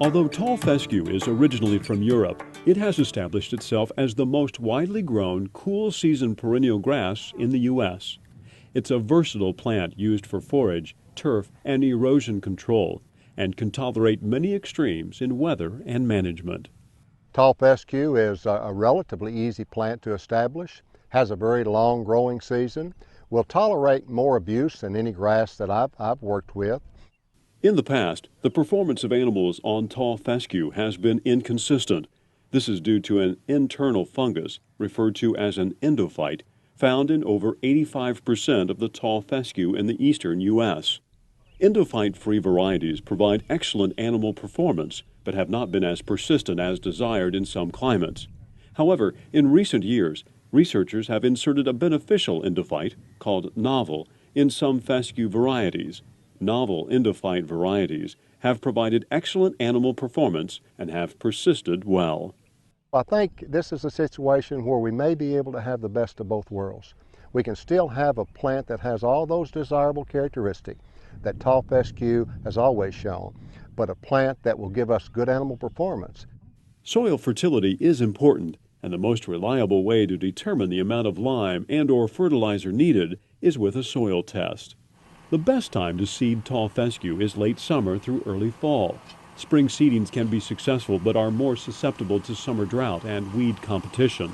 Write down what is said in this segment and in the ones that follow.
Although tall fescue is originally from Europe, it has established itself as the most widely grown cool season perennial grass in the U.S. It's a versatile plant used for forage, turf, and erosion control, and can tolerate many extremes in weather and management. Tall fescue is a relatively easy plant to establish, has a very long growing season, will tolerate more abuse than any grass that I've worked with. In the past, the performance of animals on tall fescue has been inconsistent. This is due to an internal fungus, referred to as an endophyte, found in over 85% of the tall fescue in the eastern U.S. Endophyte-free varieties provide excellent animal performance, but have not been as persistent as desired in some climates. However, in recent years, researchers have inserted a beneficial endophyte, called novel, in some fescue varieties. Novel endophyte varieties have provided excellent animal performance and have persisted well. I think this is a situation where we may be able to have the best of both worlds. We can still have a plant that has all those desirable characteristics that tall fescue has always shown, but a plant that will give us good animal performance. Soil fertility is important, and the most reliable way to determine the amount of lime and/or fertilizer needed is with a soil test. The best time to seed tall fescue is late summer through early fall. Spring seedings can be successful but are more susceptible to summer drought and weed competition.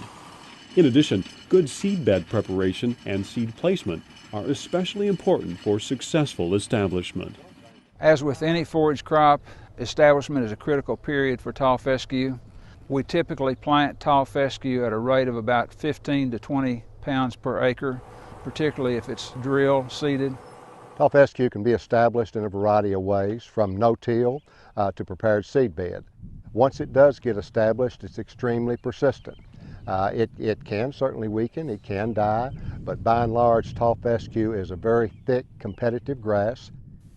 In addition, good seedbed preparation and seed placement are especially important for successful establishment. As with any forage crop, establishment is a critical period for tall fescue. We typically plant tall fescue at a rate of about 15 to 20 pounds per acre, particularly if it's drill seeded. Tall fescue can be established in a variety of ways, from no-till to prepared seedbed. Once it does get established, it's extremely persistent. It can certainly weaken, it can die, but by and large, tall fescue is a very thick, competitive grass.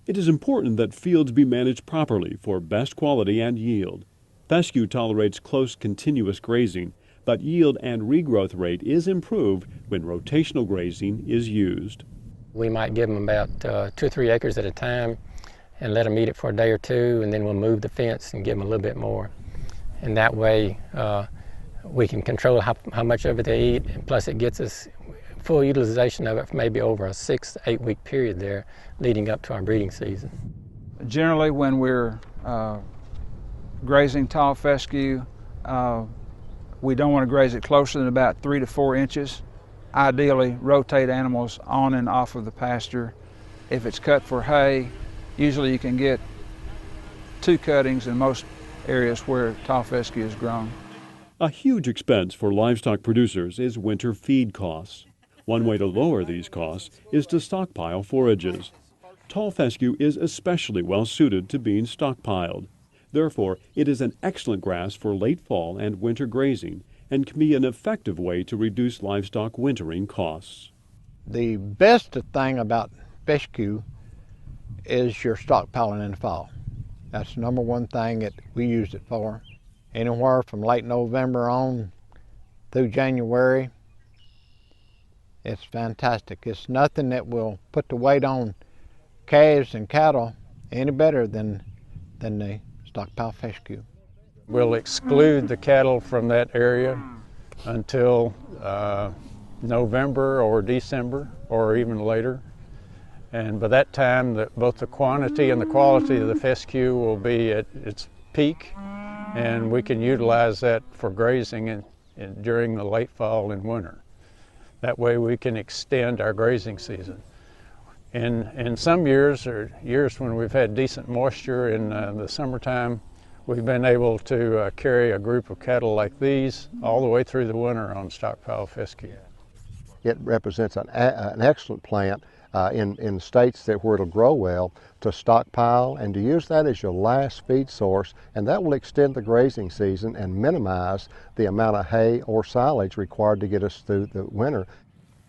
It is important that fields be managed properly for best quality and yield. Fescue tolerates close, continuous grazing, but yield and regrowth rate is improved when rotational grazing is used. We might give them about 2 or 3 acres at a time and let them eat it for a day or two, and then we'll move the fence and give them a little bit more. And that way we can control how much of it they eat, and plus it gets us full utilization of it for maybe over a 6 to 8 week period there leading up to our breeding season. Generally, when we're grazing tall fescue, we don't want to graze it closer than about 3 to 4 inches. Ideally, rotate animals on and off of the pasture. If it's cut for hay, usually you can get 2 cuttings in most areas where tall fescue is grown. A huge expense for livestock producers is winter feed costs. One way to lower these costs is to stockpile forages. Tall fescue is especially well suited to being stockpiled. Therefore, it is an excellent grass for late fall and winter grazing, and can be an effective way to reduce livestock wintering costs. The best thing about fescue is your stockpiling in the fall. That's the number one thing that we use it for. Anywhere from late November on through January, it's fantastic. It's nothing that will put the weight on calves and cattle any better than the stockpile fescue. We'll exclude the cattle from that area until November or December or even later. And by that time, both the quantity and the quality of the fescue will be at its peak, and we can utilize that for grazing during the late fall and winter. That way we can extend our grazing season. In some years, or years when we've had decent moisture in the summertime, we've been able to carry a group of cattle like these all the way through the winter on stockpile fescue. It represents an excellent plant in states where it'll grow well to stockpile and to use that as your last feed source, and that will extend the grazing season and minimize the amount of hay or silage required to get us through the winter.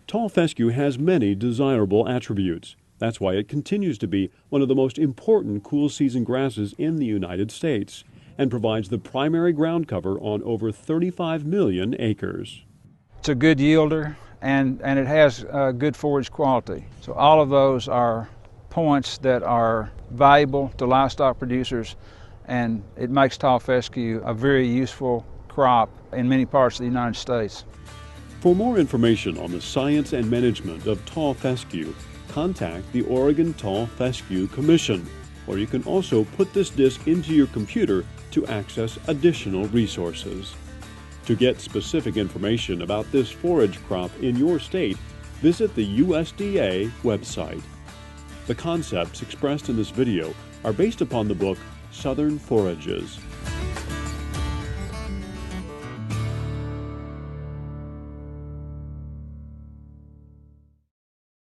Tall fescue has many desirable attributes. That's why it continues to be one of the most important cool season grasses in the United States and provides the primary ground cover on over 35 million acres. It's a good yielder, and it has good forage quality. So all of those are points that are valuable to livestock producers and it makes tall fescue a very useful crop in many parts of the United States. For more information on the science and management of tall fescue, contact the Oregon Tall Fescue Commission, or you can also put this disc into your computer to access additional resources. To get specific information about this forage crop in your state, visit the USDA website. The concepts expressed in this video are based upon the book Southern Forages.